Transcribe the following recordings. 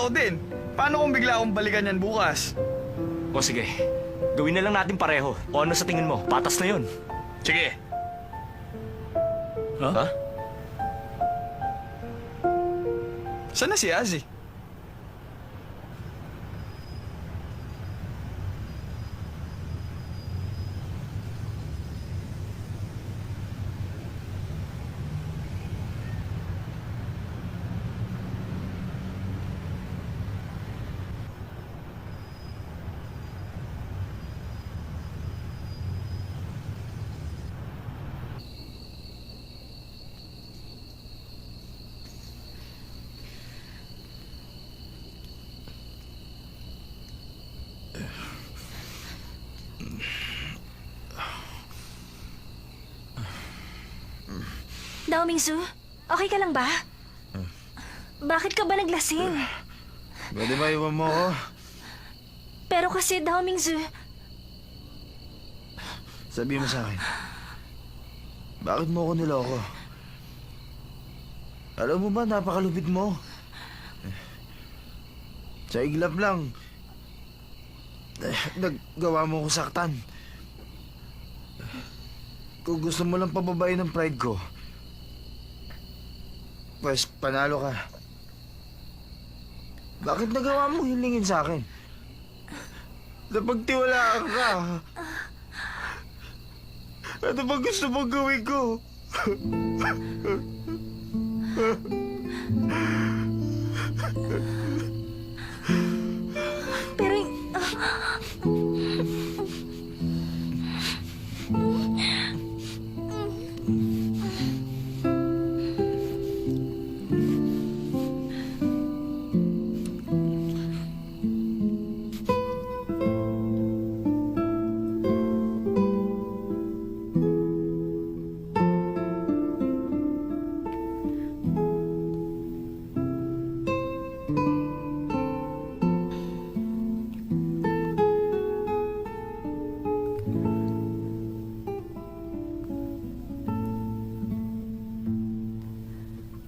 ako din. Paano kung bigla akong balikan yan bukas? O sige, gawin na lang natin pareho. O ano sa tingin mo? Patas na yun. Sige. Ha? Saan na si Azzy? Dao Mingsu, okay ka lang ba? Bakit ka ba naglasing? Pwede ba iwan mo ako? Pero kasi Dao Mingsu, Sabihin mo sa akin. Bakit mo ako niloko? Alam mo ba, napakalupit mo. Sa iglap lang, naggawa mo ko saktan. Kung gusto mo lang pababain ng pride ko, pues panalo ka. Bakit nagawa mo hilingin sa akin? Napagtiwalaan ka. Ano ba gusto mong gawin ko? pero...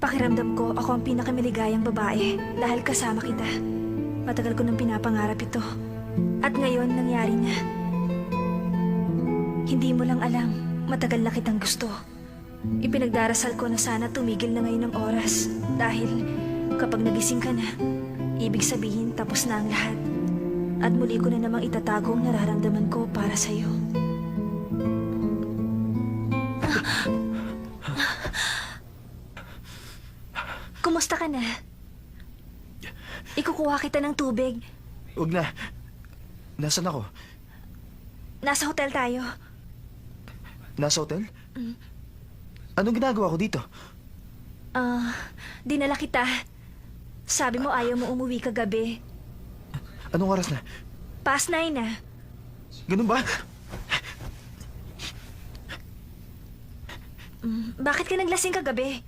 Pakiramdam ko, ako ang pinakamaligayang babae dahil kasama kita. Matagal ko nang pinapangarap ito. At ngayon, nangyari na. Hindi mo lang alam, matagal na kitang gusto. Ipinagdarasal ko na sana tumigil na ngayon ang oras. Dahil kapag nagising ka na, ibig sabihin tapos na ang lahat. At muli ko na namang itatago ang nararamdaman ko para sa'yo. Kumusta ka na? Ikukuha kita ng tubig. Huwag na. Nasaan ako? Nasa hotel tayo. Nasa hotel? Anong ginagawa ko dito? Dinala kita. Sabi mo ayaw mo umuwi kagabi. Anong oras na? Past 9 na. Ganun ba? Bakit ka naglasing kagabi?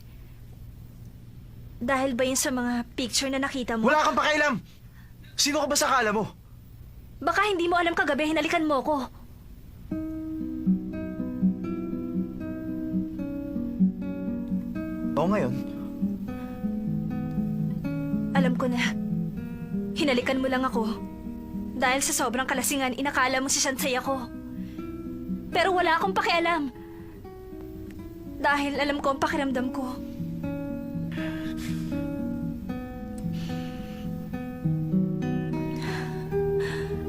Dahil ba yun sa mga picture na nakita mo? Wala kang pakialam! Sino ka ba sa akala mo? Baka hindi mo alam kagabi, hinalikan mo ko. Oo ngayon. Alam ko na. Hinalikan mo lang ako. Dahil sa sobrang kalasingan, inakala mo si Shansay ako. Pero wala akong pakialam. Dahil alam ko ang pakiramdam ko.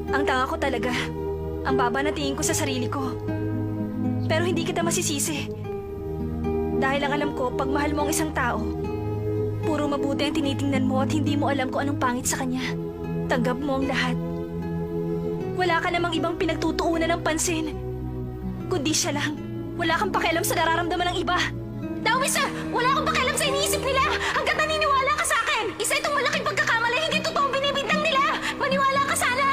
Ang tanga ko talaga. Ang baba na tingin ko sa sarili ko. Pero hindi kita masisisi. Dahil ang alam ko, pag mahal mo ang isang tao, puro mabuti ang tinitingnan mo at hindi mo alam kung anong pangit sa kanya. Tanggap mo ang lahat. Wala ka namang ibang pinagtutuunan ng pansin. Kundi siya lang. Wala kang pakialam sa nararamdaman ng iba. Dawisa! Wala akong pakialam sa iniisip nila! Hanggat naniniwala ka sa akin! Isa itong malaking pagkakamali, hindi totoong binibintang nila! Maniwala ka sana!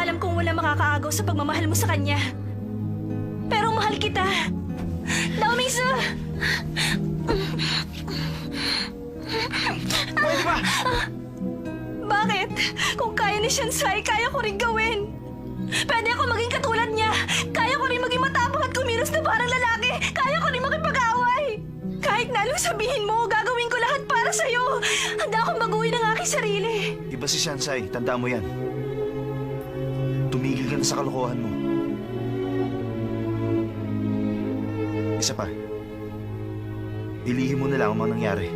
Alam kong wala makakaagaw sa pagmamahal mo sa kanya. Pero mahal kita. Daomingsu! Pwede ba? Bakit? Kung kaya ni Shansay, kaya ko rin gawin. Pwede ako maging katulad niya. Kaya ko rin maging matapang at kumilos na parang lalaki. Kaya ko rin makipag-away. Kahit na anong sabihin mo, gagawin Gagawin ko lahat para sa'yo. Handa akong baguhin ang aking sarili. Iba si Shansai, tandaan mo yan. Tumigil ka na sa kalokohan mo. Isa pa. Ilihim mo na lang ang mga nangyari.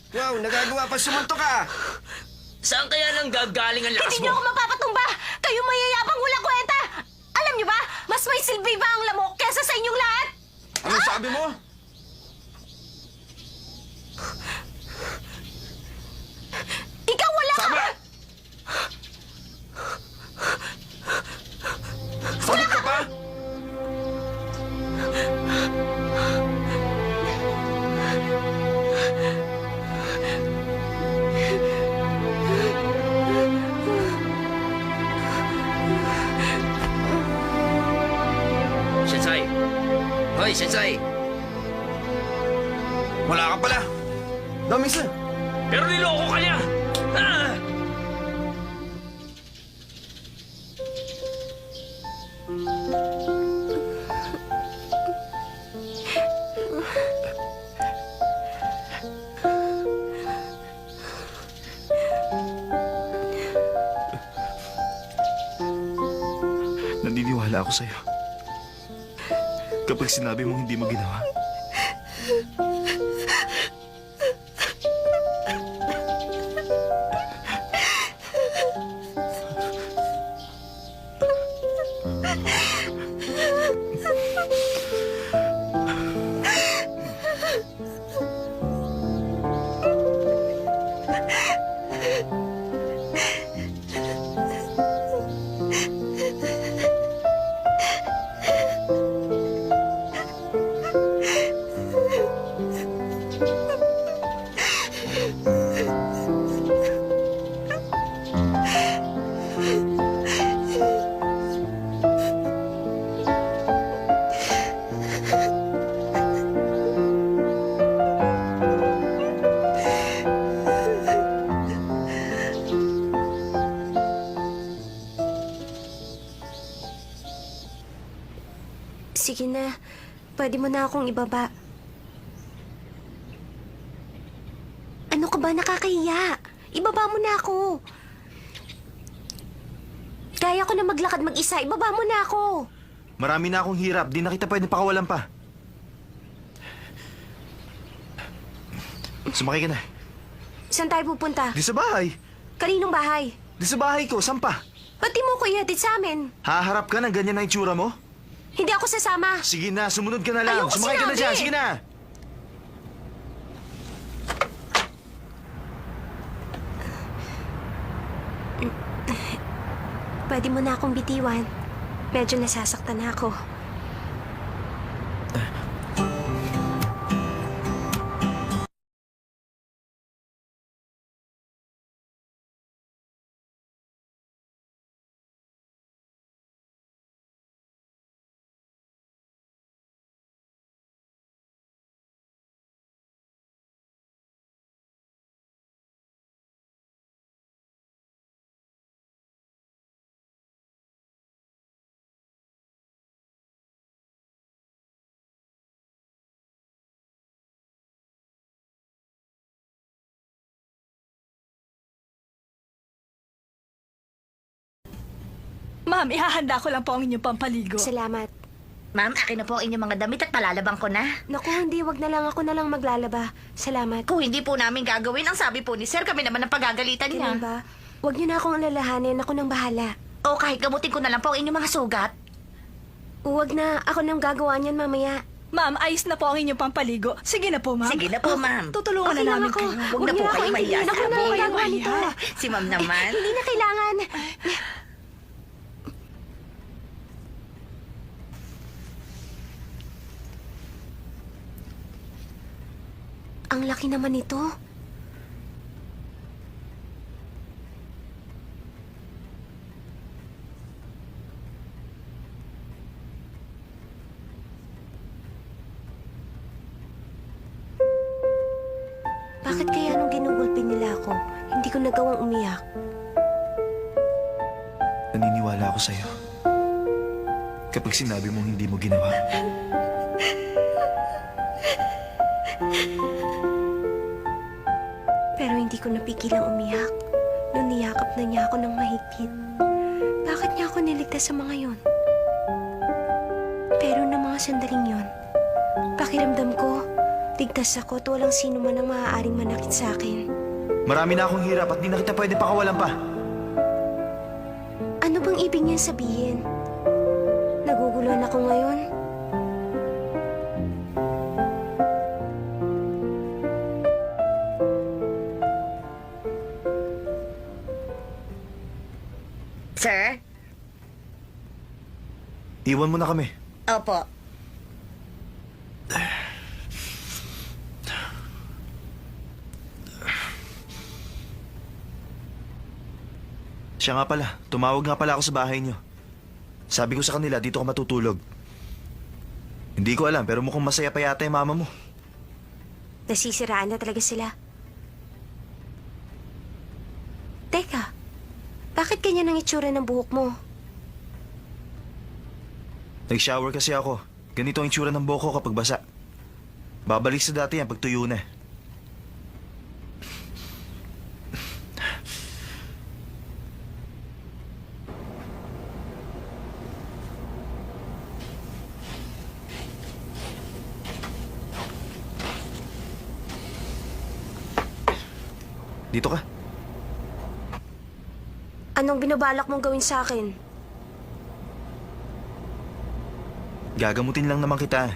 Wow, nagagawa pa sumuntok ka! Saan kaya nang gagaling ang lakas Hindi niyo mo? ako mapapatumba! Kayo mayayabang walang kwenta! Alam niyo ba, mas may silbi ba ang lamok kesa sa inyong lahat? Ano sabi mo? Ikaw wala ka! Sabi! Sagot ka pa? Sensei! Hoy, Sensei! Wala ka pala. Damis na. Pero niloko ka niya! Ah! Naniniwala ako sa'yo. Kapag sinabi mong hindi mo ginawa, Sige na. Pwede mo na akong ibaba. Ano ka ba? Nakakahiya. Ibaba mo na ako. Kaya ko na maglakad mag-isa. Ibaba mo na ako. marami na akong hirap. Di na kita pwede pakawalan pa. Sumakay ka na. Saan tayo pupunta? Di sa bahay. Kaninong bahay? Di sa bahay ko. Saan pa? Ba't di mo ko ihatid sa amin? Haharap ka ng ganyan na itsura mo? Hindi ako sasama. Sige na, sumunod ka na lang. Ayoko Sumakay ka na sinabi. dyan. Sige na. Pwede mo na akong bitiwan. Medyo nasasaktan na ako. Ma'am, ihahanda ko lang po ang inyong pampaligo. Salamat. Ma'am, akin na po ang inyong mga damit at palalabang ko na. Naku, hindi. Wag na lang. Ako na lang maglalaba. Salamat. Kung hindi po namin gagawin ang sabi po ni Sir, kami naman ang pagagalitan niya. Ganun ba? Wag niyo na akong alalahanin. Ako nang bahala. O kahit gamutin ko na lang po ang inyong mga sugat. Huwag na. Ako nang gagawa niyan mamaya. Ma'am, ayos na po ang inyong pampaligo. Sige na po, ma'am. Sige na po, ma'am. Tutulungan Okay na lang namin ako. kayo. Huwag na niyo po ako kayo mahiya. intindihin. Ako na ang gagawa nito. Si ma'am naman. Hindi na kailangan. Ang laki naman nito. Bakit Bakit kaya nung ginugulpi nila ako, hindi ko nagawang umiyak? Naniniwala ako sa'yo. Kapag sinabi mong hindi mo ginawa. Pero hindi ko napigilang umiyak nung niyakap na niya ako ng mahigpit. Bakit niya ako niligtas sa mga yon? Pero ng mga sandaling yon, pakiramdam ko, ligtas ako at walang sino man ang maaaring manakit sa akin. Marami na akong hirap at di na kita pwede pakawalan pa. Ano bang ibig niyan sabihin? Naguguluhan ako ngayon? Sir? Iwan mo na kami. Opo. Siya nga pala, tumawag nga pala ako sa bahay niyo. Sabi ko sa kanila, dito ka matutulog. Hindi ko alam, pero mukhang masaya pa yata yung mama mo. Nasisiraan na talaga sila. Teka, bakit ganyan ang itsura ng buhok mo? Nag-shower kasi ako. Ganito ang itsura ng buhok ko kapag basa. Babalik sa dati yan pag tuyo na. Dito ka. Anong binabalak mong gawin sa akin? Gagamutin lang naman kita.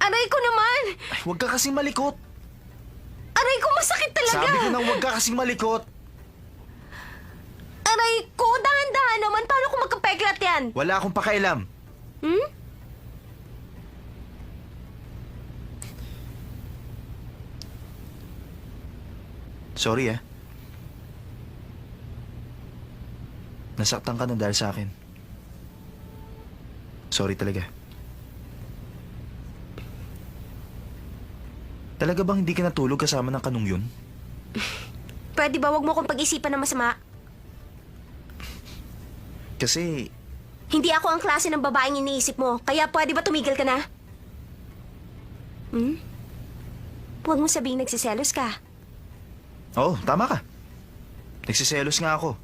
Aray ko naman! Ay, huwag ka kasing malikot. Aray ko, masakit talaga! Sabi ko na huwag ka kasing malikot. Aray ko, dahan-dahan naman. Paano kung magkapeklat yan? Wala akong pakialam. Hmm? Sorry ah. Nasaktan ka na dahil sa akin. Sorry talaga. Talaga bang hindi ka natulog kasama ng kanong yun? Pwede ba wag mo kong pag-isipan na masama? Kasi Hindi ako ang klase ng babaeng iniisip mo, kaya pwede ba tumigil ka na? Hmm? Huwag mo sabihing nagsiselos ka. Oo, tama ka. Nagsiselos nga ako.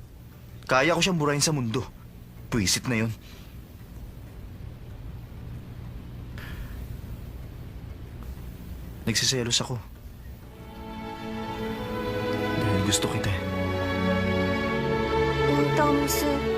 Kaya ko siyang burahin sa mundo. Puwisit na yun. Nagsiselos ako. Dahil gusto kita. Ang Thompson.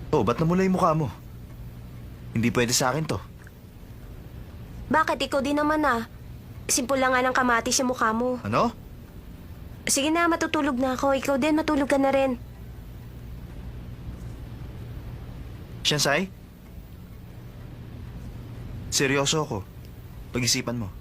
Oh, ba't namula yung mukha mo? Hindi pwede sa akin to. Bakit ikaw din naman ah? Simple lang nga ng kamatis sa mukha mo. Ano? Sige na, matutulog na ako. Ikaw din, matulog ka na rin. Shansai? Seryoso ako. Pag-isipan mo.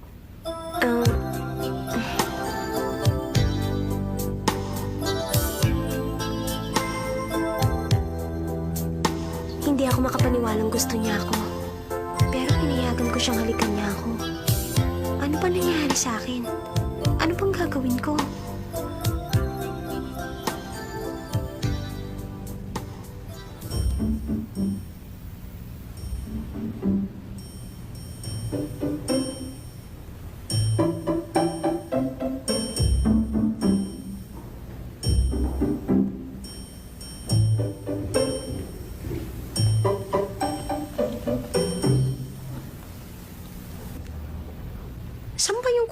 Hindi ako makapaniwalang gusto niya ako. Pero pinayagan ko siyang halikan niya ako. Ano ba nangyari sa akin? Ano bang gagawin ko?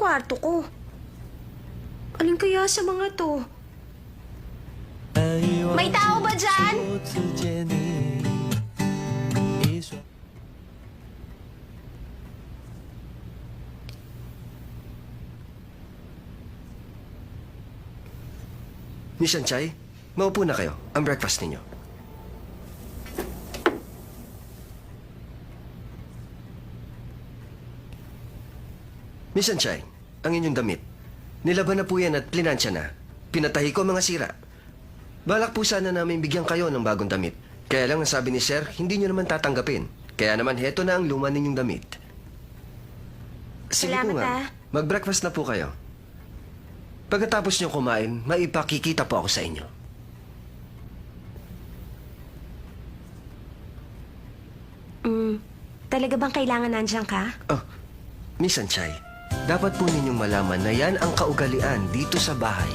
kwarto ko. Alin kaya sa mga to? May tao ba dyan? Miss Anchay, maupo na kayo. Ang breakfast ninyo. Miss Anchay, ang inyong damit. Nilaban na po yan at plinansya na. Pinatahi ko ang mga sira. Balak po sana namin bigyan kayo ng bagong damit. Kaya lang ang sabi ni Sir, hindi nyo naman tatanggapin. Kaya naman heto na ang luma ninyong damit. Sige Salamat, po nga. Mag-breakfast na po kayo. Pagkatapos nyo kumain, maipakikita po ako sa inyo. Talaga bang kailangan nandiyan ka? Oh, Miss Anchay, dapat po ninyong malaman na yan ang kaugalian dito sa bahay.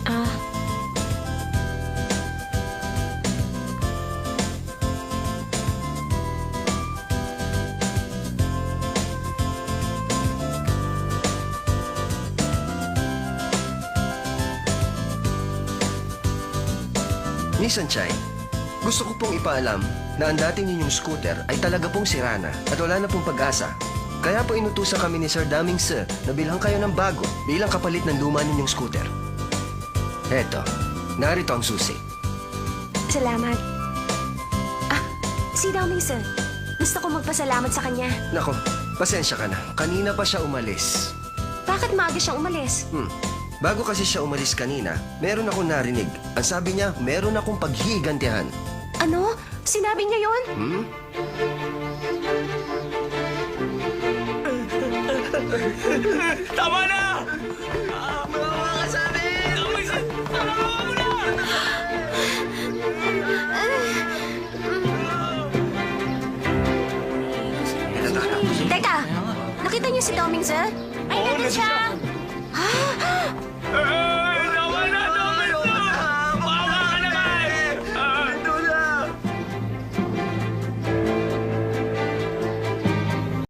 Ah, Miss Anchay, gusto ko pong ipaalam na ang dating ninyong scooter ay talaga pong sira na at wala na pong pag-asa. Kaya po inutusan kami ni Sir Daming Sir na bilhan kayo ng bago bilang kapalit ng luma ninyong scooter. Eto, narito ang susi. salamat. Ah, si Daming Sir. Gusto ko magpasalamat sa kanya. Nako, pasensya ka na. Kanina pa siya umalis. Bakit maaga siyang umalis? Bago kasi siya umalis kanina, meron akong narinig. Ang sabi niya, meron akong paghihigantihan. Ano? Sinabi niya yon? Tama na! Teka, nakita niyo si Daming Sir? Ay, nandun siya!